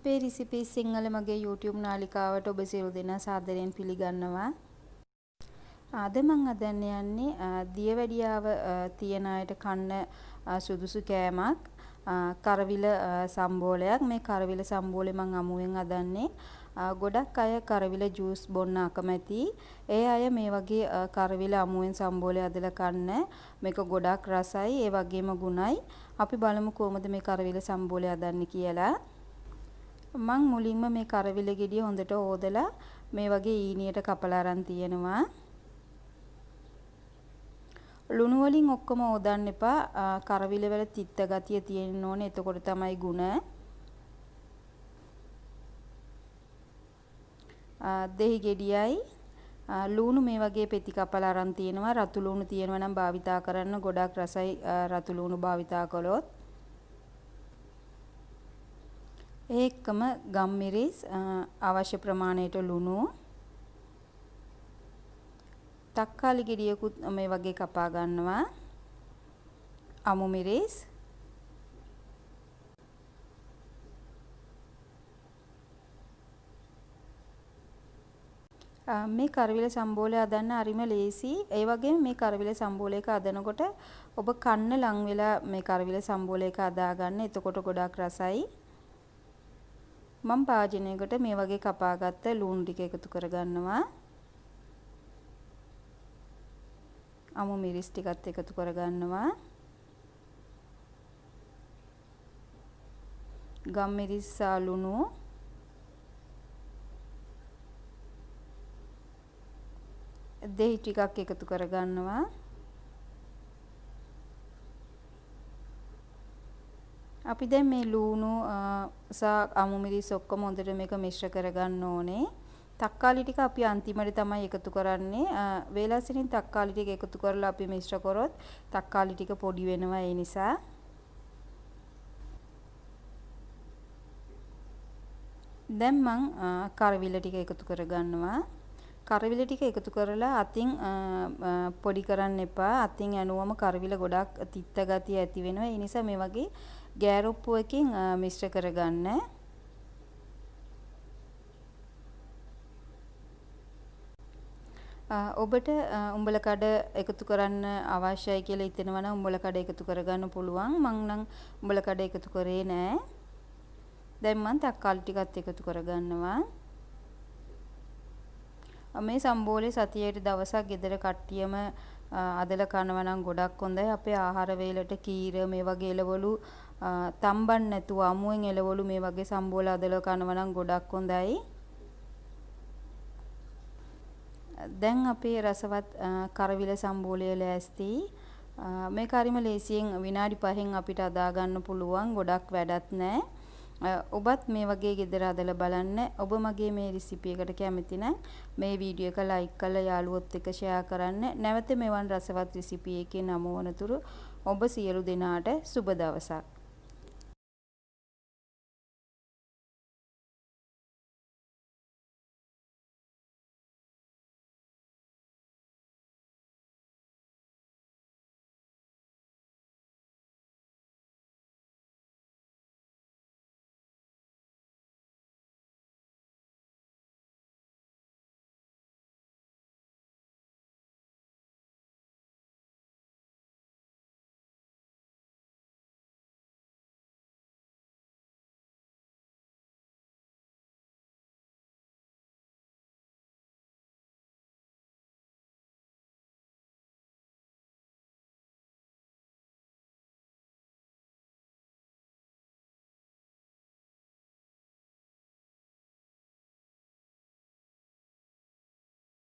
අපේ රිසිපි සිංහල මගේ YouTube නාලිකාවට ඔබ සියලු දෙනා සාදරයෙන් පිළිගන්නවා. අද මම හදන්න යන්නේ දියවැඩියාව තියන අයට කන්න සුදුසු කෑමක්. කරවිල සම්බෝලයක්. මේ කරවිල සම්බෝලේ මම අමුවෙන් හදන්නේ. ගොඩක් අය කරවිල ජූස් බොන්න අකමැති. ඒ අය මේ වගේ කරවිල අමුවෙන් සම්බෝලේ හදලා කන්න. මේක ගොඩක් රසයි, ඒ වගේම ගුණයි. අපි බලමු කොහොමද මේ කරවිල සම්බෝලේ හදන්නේ කියලා. මං මුලින්ම මේ කරවිල ගෙඩිය හොඳට හොදලා මේ වගේ ඊනියට කපලා අරන් තියෙනවා. ලුණු වලින් ඔක්කොම හොදන්න එපා. කරවිල වල තිත්ත ගතිය තියෙන්න ඕනේ. එතකොට තමයි ගුණ. දෙහි ගෙඩියයි ලුණු මේ වගේ පෙති කපලා අරන් තියෙනවා. රතු ලුණු තියෙනවා නම් භාවිතා කරන්න. ගොඩක් රසයි රතු ලුණු භාවිතා කළොත්. ඒකම ගම්මිරිස් අවශ්‍ය ප්‍රමාණයට ලුණු, තක්කාලි ගෙඩියකුත් මේ වගේ කපා ගන්නවා, අමු මිරිස්, මේ කරවිල සම්බෝලය හදන්න හරිම ලේසි. ඒ වගේම මේ කරවිල සම්බෝලයක හදනකොට ඔබ කන්න ලං වෙලා මේ කරවිල සම්බෝලයක හදා ගන්න. එතකොට ගොඩක් රසයි. මම භාජනයකට මේ වගේ කපාගත්ත ලුණු ටික එකතු කරගන්නවා. අමු මිරිස් ටිකත් එකතු කරගන්නවා. ගම් මිරිස් ලුණු, දෙහි ටිකක් එකතු කරගන්නවා. අපි දැන් මේ ලුණු සහ අමු මිරිස් ඔක්කොම හොඳට මේක මිශ්‍ර කරගන්න ඕනේ. තක්කාලි ටික අපි අන්තිමට තමයි එකතු කරන්නේ. වේලසිනින් තක්කාලි ටික එකතු කරලා අපි මිශ්‍ර කරොත් තක්කාලි ටික පොඩි වෙනවා. ඒ නිසා දැන් මං කරවිල ටික එකතු කරගන්නවා. කරවිල ටික එකතු කරලා අතින් පොඩි කරන්න එපා. අතින් ඇනුවම කරවිල ගොඩක් තිත්ත ගතිය ඇති වෙනවා. ඒ නිසා මේ වගේ ගෑරොප්පුවකින් මිශ්‍ර කරගන්න. ඔබට උඹල කඩ එකතු කරන්න අවශ්‍යයි කියලා හිතෙනවා නම් උඹල කඩ එකතු කරගන්න පුළුවන්. මං නම් උඹල කඩ එකතු කරේ නෑ. දැන් මං තක්කාලි ටිකත් එකතු කරගන්නවා. මේ සම්බෝලේ සතියේට දවසක් ගෙදර කට්ටියම අදලා කනවා නම් ගොඩක් හොඳයි. අපේ ආහාර වේලට කීර මේ වගේ එළවලු තම්බන් නැතුව අමුවෙන් එළවලු මේ වගේ සම්බෝල අදලා කනවා නම් ගොඩක් හොඳයි. දැන් අපේ රසවත් කරවිල සම්බෝලය ලෑස්ති. මේක හරිම ලේසියෙන් විනාඩි 5න් අපිට හදා ගන්න පුළුවන්. ගොඩක් වැඩක් නැහැ. ඔබත් මේ වගේ ගෙදර හදලා බලන්න. ඔබ මගේ මේ රෙසිපි එකට කැමති නම් මේ වීඩියෝ එක ලයික් කරලා යාළුවොත් එක්ක ෂෙයා කරන්න. නැවත මෙවන් රසවත් රෙසිපි එකකින් හමු වනතුරු ඔබ සියලු දෙනාට සුබ දවසක්.